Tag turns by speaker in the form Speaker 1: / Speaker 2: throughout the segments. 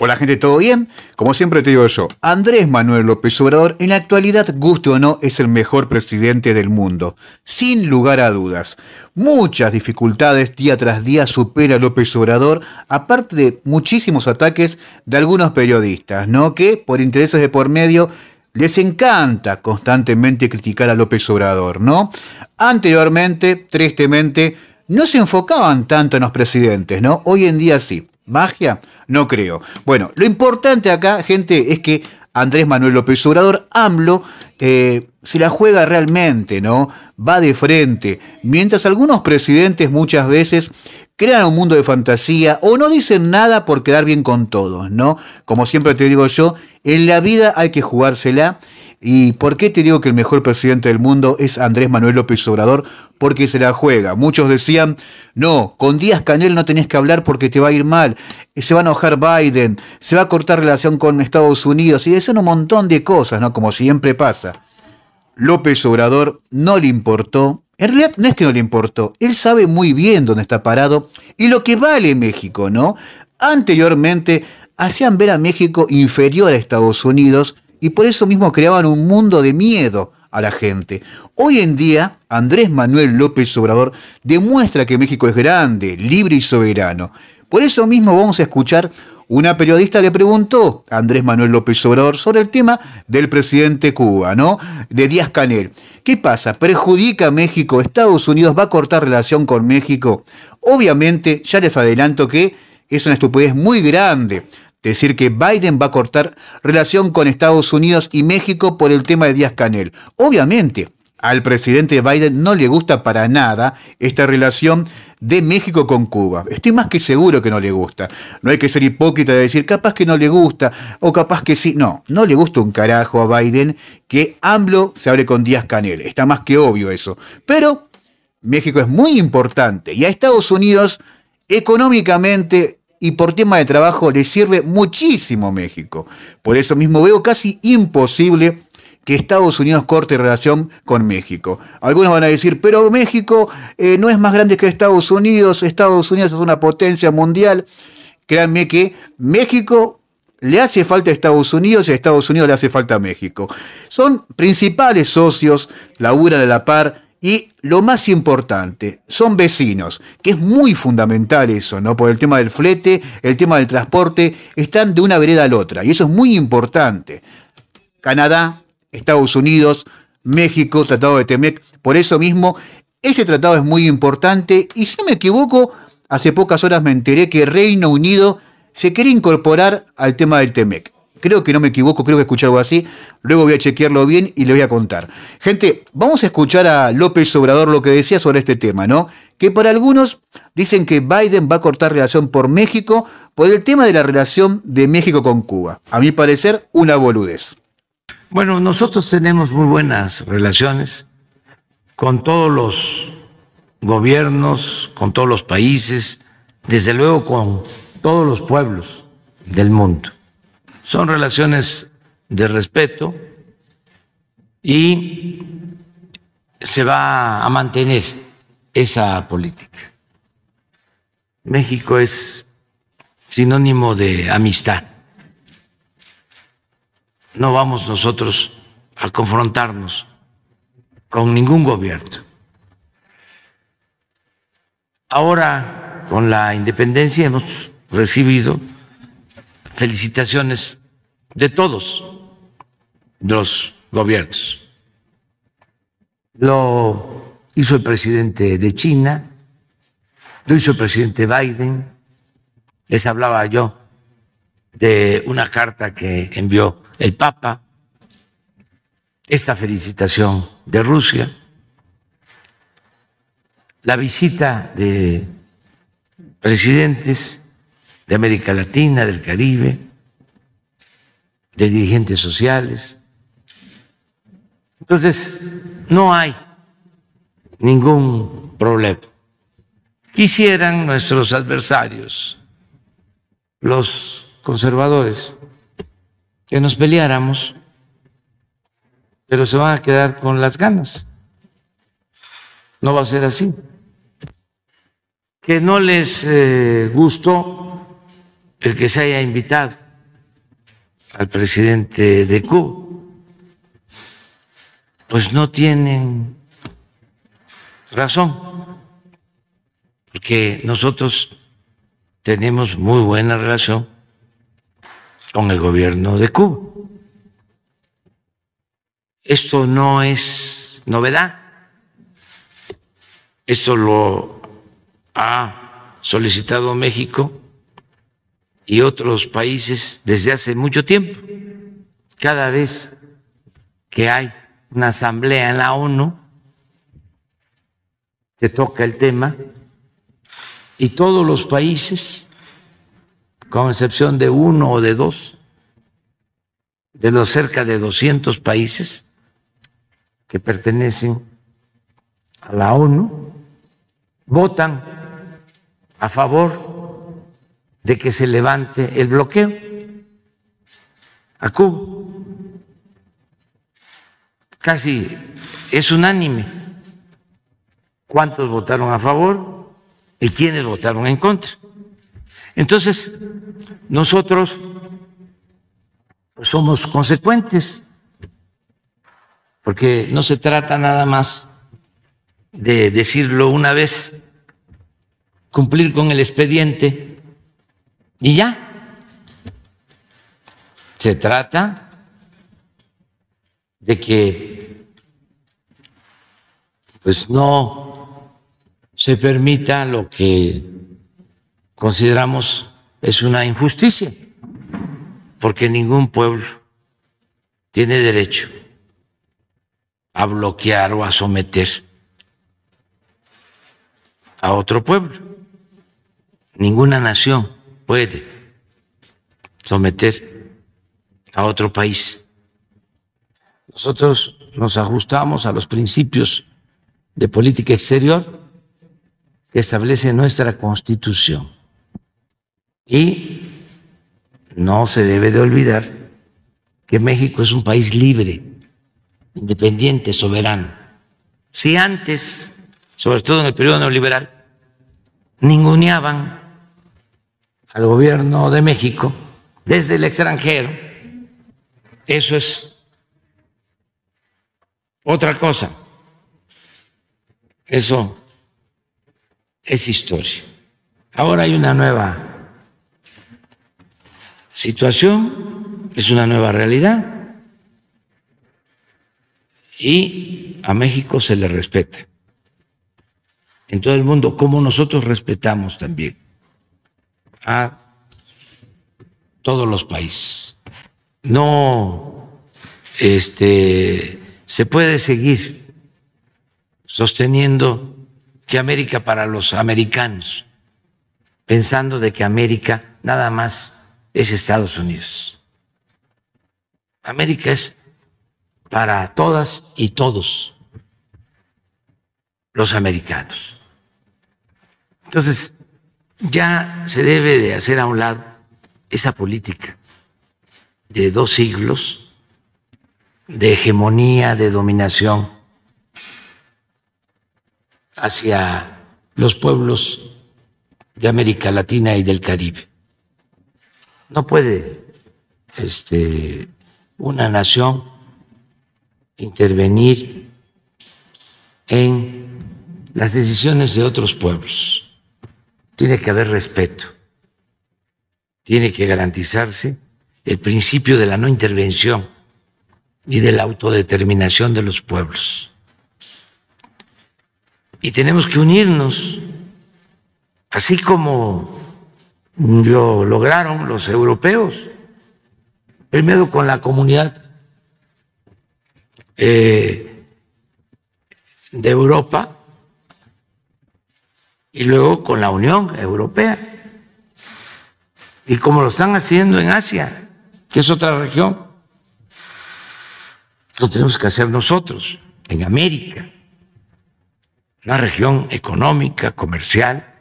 Speaker 1: Hola gente, ¿todo bien? Como siempre te digo yo, Andrés Manuel López Obrador en la actualidad, guste o no, es el mejor presidente del mundo, sin lugar a dudas. Muchas dificultades día tras día supera López Obrador, aparte de muchísimos ataques de algunos periodistas, ¿no? Que por intereses de por medio les encanta constantemente criticar a López Obrador, ¿no? Anteriormente, tristemente, no se enfocaban tanto en los presidentes, ¿no? Hoy en día sí. ¿Magia? No creo. Bueno, lo importante acá, gente, es que Andrés Manuel López Obrador, AMLO, se la juega realmente, ¿no? Va de frente. Mientras algunos presidentes muchas veces crean un mundo de fantasía o no dicen nada por quedar bien con todos, ¿no? Como siempre te digo yo, en la vida hay que jugársela. ¿Y por qué te digo que el mejor presidente del mundo es Andrés Manuel López Obrador? Porque se la juega. Muchos decían, no, con Díaz-Canel no tenés que hablar porque te va a ir mal, se va a enojar Biden, se va a cortar relación con Estados Unidos, y decían un montón de cosas, ¿no? Como siempre pasa. López Obrador no le importó. En realidad no es que no le importó, él sabe muy bien dónde está parado y lo que vale México, ¿no? Anteriormente hacían ver a México inferior a Estados Unidos y por eso mismo creaban un mundo de miedo a la gente. Hoy en día, Andrés Manuel López Obrador demuestra que México es grande, libre y soberano. Por eso mismo vamos a escuchar, una periodista le preguntó a Andrés Manuel López Obrador sobre el tema del presidente Cuba, ¿no? De Díaz-Canel. ¿Qué pasa? ¿Perjudica a México? ¿Estados Unidos va a cortar relación con México? Obviamente, ya les adelanto que es una estupidez muy grande decir que Biden va a cortar relación con Estados Unidos y México por el tema de Díaz-Canel. Obviamente, al presidente Biden no le gusta para nada esta relación de México con Cuba. Estoy más que seguro que no le gusta. No hay que ser hipócrita de decir, capaz que no le gusta, o capaz que sí. No, no le gusta un carajo a Biden que AMLO se hable con Díaz-Canel. Está más que obvio eso. Pero México es muy importante y a Estados Unidos económicamente y por tema de trabajo le sirve muchísimo México. Por eso mismo veo casi imposible que Estados Unidos corte relación con México. Algunos van a decir, pero México no es más grande que Estados Unidos es una potencia mundial. Créanme que México le hace falta a Estados Unidos y a Estados Unidos le hace falta a México. Son principales socios, laburan a la par. Y lo más importante, son vecinos, que es muy fundamental eso, ¿no? Por el tema del flete, el tema del transporte, están de una vereda a la otra, y eso es muy importante. Canadá, Estados Unidos, México, Tratado de Temec, por eso mismo, ese tratado es muy importante, y si no me equivoco, hace pocas horas me enteré que Reino Unido se quiere incorporar al tema del Temec. Creo que no me equivoco, creo que escuché algo así. Luego voy a chequearlo bien y les voy a contar. Gente, vamos a escuchar a López Obrador lo que decía sobre este tema, ¿no? Que para algunos dicen que Biden va a cortar relación por México por el tema de la relación de México con Cuba. A mi parecer, una boludez.
Speaker 2: Bueno, nosotros tenemos muy buenas relaciones con todos los gobiernos, con todos los países, desde luego con todos los pueblos del mundo. Son relaciones de respeto y se va a mantener esa política. México es sinónimo de amistad. No vamos nosotros a confrontarnos con ningún gobierno. Ahora, con la independencia, hemos recibido felicitaciones de todos los gobiernos. Lo hizo el presidente de China, lo hizo el presidente Biden. Les hablaba yo de una carta que envió el Papa, esta felicitación de Rusia, la visita de presidentes de América Latina, del Caribe, de dirigentes sociales. Entonces, no hay ningún problema. Quisieran nuestros adversarios, los conservadores, que nos peleáramos, pero se van a quedar con las ganas. No va a ser así. Que no les gustó el que se haya invitado al presidente de Cuba, pues no tienen razón, porque nosotros tenemos muy buena relación con el gobierno de Cuba. Esto no es novedad, esto lo ha solicitado México y otros países desde hace mucho tiempo. Cada vez que hay una asamblea en la ONU, se toca el tema y todos los países, con excepción de uno o de dos, de los cerca de 200 países que pertenecen a la ONU, votan a favor de que se levante el bloqueo a Cuba. Casi es unánime. ¿Cuántos votaron a favor y quiénes votaron en contra? Entonces, nosotros pues, somos consecuentes, porque no se trata nada más de decirlo una vez, cumplir con el expediente y ya. Se trata de que pues no se permita lo que consideramos es una injusticia, porque ningún pueblo tiene derecho a bloquear o a someter a otro pueblo. Ninguna nación puede someter a otro país. Nosotros nos ajustamos a los principios de política exterior que establece nuestra Constitución. Y no se debe de olvidar que México es un país libre, independiente, soberano. Si antes, sobre todo en el periodo neoliberal, ninguneaban al gobierno de México desde el extranjero, eso es otra cosa. Eso es historia. Ahora hay una nueva situación, es una nueva realidad y a México se le respeta en todo el mundo, como nosotros respetamos también a todos los países. No se puede seguir sosteniendo que América para los americanos, pensando de que América nada más es Estados Unidos. América es para todas y todos los americanos. Entonces, ya se debe de hacer a un lado esa política de 2 siglos de hegemonía, de dominación hacia los pueblos de América Latina y del Caribe. No puede una nación intervenir en las decisiones de otros pueblos. Tiene que haber respeto. Tiene que garantizarse el principio de la no intervención y de la autodeterminación de los pueblos. Y tenemos que unirnos, así como lo lograron los europeos, primero con la Comunidad de Europa y luego con la Unión Europea, y como lo están haciendo en Asia, que es otra región. Lo tenemos que hacer nosotros, en América, una región económica, comercial,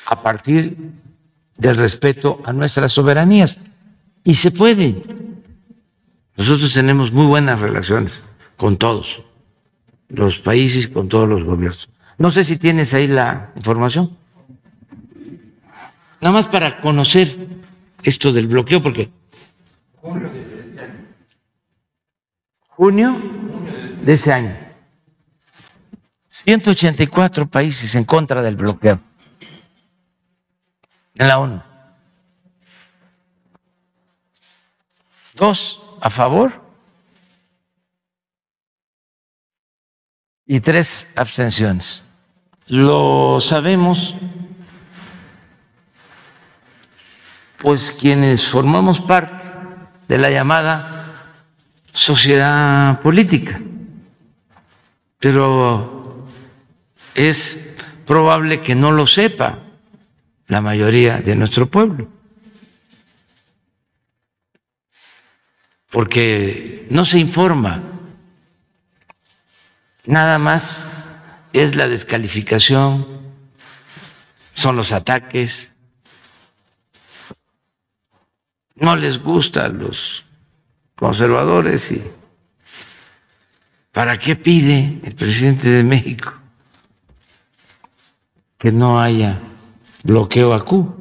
Speaker 2: a partir del respeto a nuestras soberanías. Y se puede. Nosotros tenemos muy buenas relaciones con todos los países, con todos los gobiernos. No sé si tienes ahí la información. Nada más para conocer esto del bloqueo, porque Junio de este año. 184 países en contra del bloqueo en la ONU. 2 a favor y 3 abstenciones. Lo sabemos, pues quienes formamos parte de la llamada sociedad política, pero es probable que no lo sepa la mayoría de nuestro pueblo, porque no se informa, nada más es la descalificación, son los ataques, no les gusta a los conservadores y ¿para qué pide el presidente de México que no haya bloqueo a Cuba?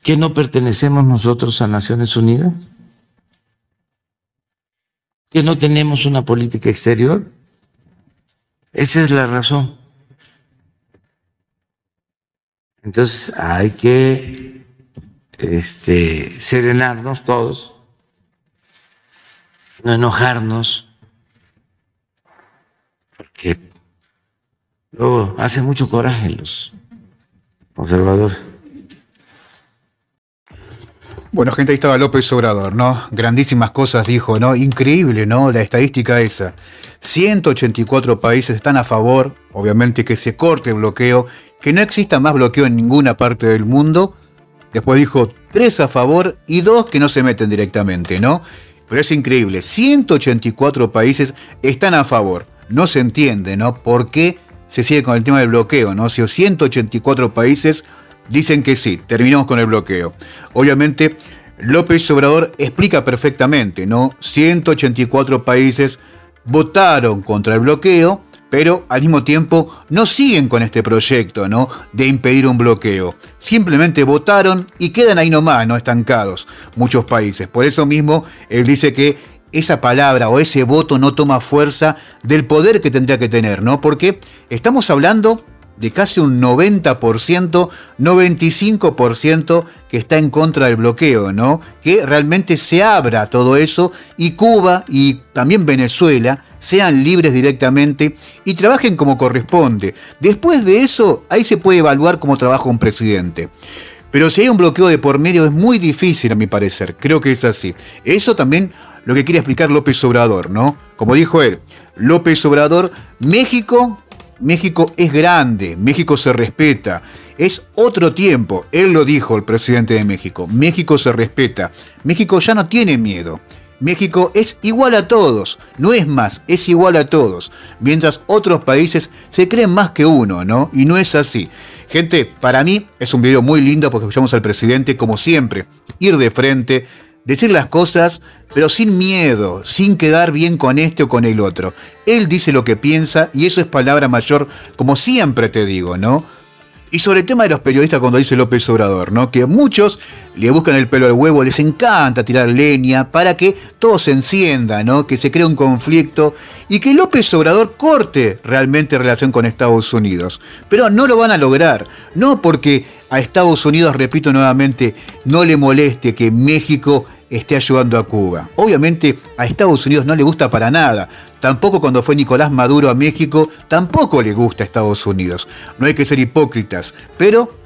Speaker 2: ¿Que no pertenecemos nosotros a Naciones Unidas? ¿Que no tenemos una política exterior? Esa es la razón. Entonces hay que serenarnos todos, no enojarnos, porque luego hace mucho coraje los conservadores.
Speaker 1: Bueno, gente, ahí estaba López Obrador, ¿no? Grandísimas cosas dijo, ¿no? Increíble, ¿no? La estadística esa. 184 países están a favor, obviamente, que se corte el bloqueo, que no exista más bloqueo en ninguna parte del mundo. Después dijo 3 a favor y 2 que no se meten directamente, ¿no? Pero es increíble, 184 países están a favor. No se entiende, ¿no? ¿Por qué se sigue con el tema del bloqueo, ¿no? Si 184 países dicen que sí, terminamos con el bloqueo. Obviamente, López Obrador explica perfectamente, ¿no? 184 países votaron contra el bloqueo, pero al mismo tiempo no siguen con este proyecto, ¿no? De impedir un bloqueo. Simplemente votaron y quedan ahí nomás, ¿no? Estancados muchos países. Por eso mismo, él dice que esa palabra o ese voto no toma fuerza del poder que tendría que tener, ¿no? Porque estamos hablando de casi un 90%, 95% que está en contra del bloqueo, ¿no? Que realmente se abra todo eso y Cuba y también Venezuela sean libres directamente y trabajen como corresponde. Después de eso, ahí se puede evaluar cómo trabaja un presidente. Pero si hay un bloqueo de por medio es muy difícil, a mi parecer. Creo que es así. Eso también lo que quiere explicar López Obrador, ¿no? Como dijo él, López Obrador, México es grande, México se respeta, es otro tiempo, él lo dijo el presidente de México, México se respeta, México ya no tiene miedo, México es igual a todos, no es más, es igual a todos, mientras otros países se creen más que uno, ¿no? Y no es así. Gente, para mí es un video muy lindo porque escuchamos al presidente, como siempre, ir de frente, decir las cosas, pero sin miedo, sin quedar bien con este o con el otro. Él dice lo que piensa y eso es palabra mayor, como siempre te digo, ¿no? Y sobre el tema de los periodistas, cuando dice López Obrador, ¿no? Que muchos le buscan el pelo al huevo, les encanta tirar leña para que todo se encienda, ¿no? Que se cree un conflicto y que López Obrador corte realmente relación con Estados Unidos. Pero no lo van a lograr, no porque a Estados Unidos, repito nuevamente, no le moleste que México esté ayudando a Cuba. Obviamente a Estados Unidos no le gusta para nada. Tampoco cuando fue Nicolás Maduro a México, tampoco le gusta a Estados Unidos. No hay que ser hipócritas, pero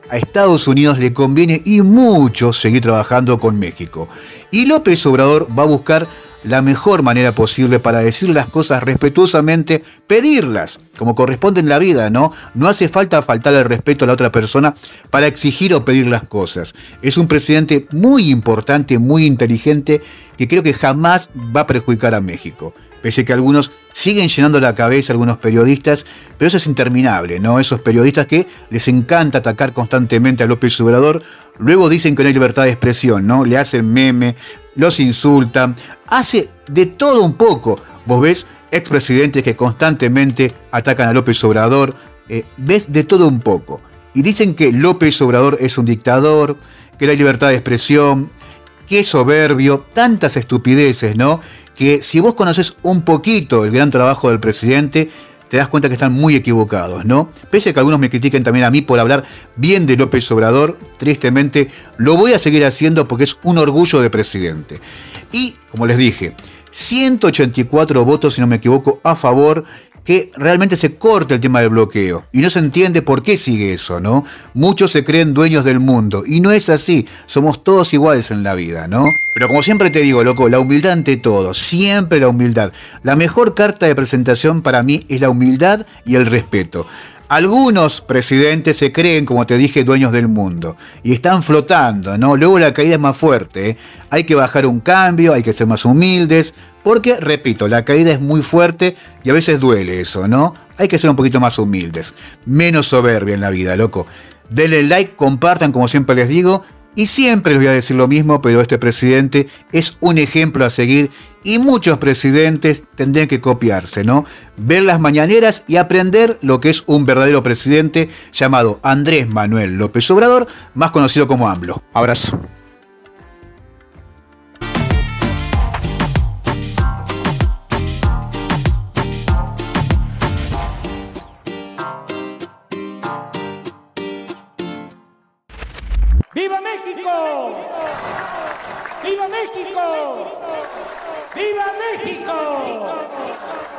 Speaker 1: a Estados Unidos le conviene y mucho seguir trabajando con México. Y López Obrador va a buscar la mejor manera posible para decir las cosas respetuosamente, pedirlas, como corresponde en la vida, ¿no? No hace falta faltarle el respeto a la otra persona para exigir o pedir las cosas. Es un presidente muy importante, muy inteligente, que creo que jamás va a perjudicar a México. Pese que algunos siguen llenando la cabeza, algunos periodistas, pero eso es interminable, ¿no? Esos periodistas que les encanta atacar constantemente a López Obrador, luego dicen que no hay libertad de expresión, ¿no? Le hacen meme, los insultan, hace de todo un poco. Vos ves expresidentes que constantemente atacan a López Obrador, ves de todo un poco. Y dicen que López Obrador es un dictador, que no hay libertad de expresión, qué soberbio, tantas estupideces, ¿no? Que si vos conoces un poquito el gran trabajo del presidente, te das cuenta que están muy equivocados, ¿no? Pese a que algunos me critiquen también a mí por hablar bien de López Obrador, tristemente lo voy a seguir haciendo porque es un orgullo de presidente. Y, como les dije, 184 votos, si no me equivoco, a favor, que realmente se corta el tema del bloqueo. Y no se entiende por qué sigue eso, ¿no? Muchos se creen dueños del mundo. Y no es así. Somos todos iguales en la vida, ¿no? Pero como siempre te digo, loco, la humildad ante todo. Siempre la humildad. La mejor carta de presentación para mí es la humildad y el respeto. Algunos presidentes se creen, como te dije, dueños del mundo. Y están flotando, ¿no? Luego la caída es más fuerte, ¿eh? Hay que bajar un cambio, hay que ser más humildes. Porque, repito, la caída es muy fuerte y a veces duele eso, ¿no? Hay que ser un poquito más humildes. Menos soberbia en la vida, loco. Denle like, compartan, como siempre les digo. Y siempre les voy a decir lo mismo, pero este presidente es un ejemplo a seguir y muchos presidentes tendrían que copiarse, ¿no? Ver las mañaneras y aprender lo que es un verdadero presidente llamado Andrés Manuel López Obrador, más conocido como AMLO. Abrazo.
Speaker 3: ¡Viva México! ¡Viva México! ¡Viva México!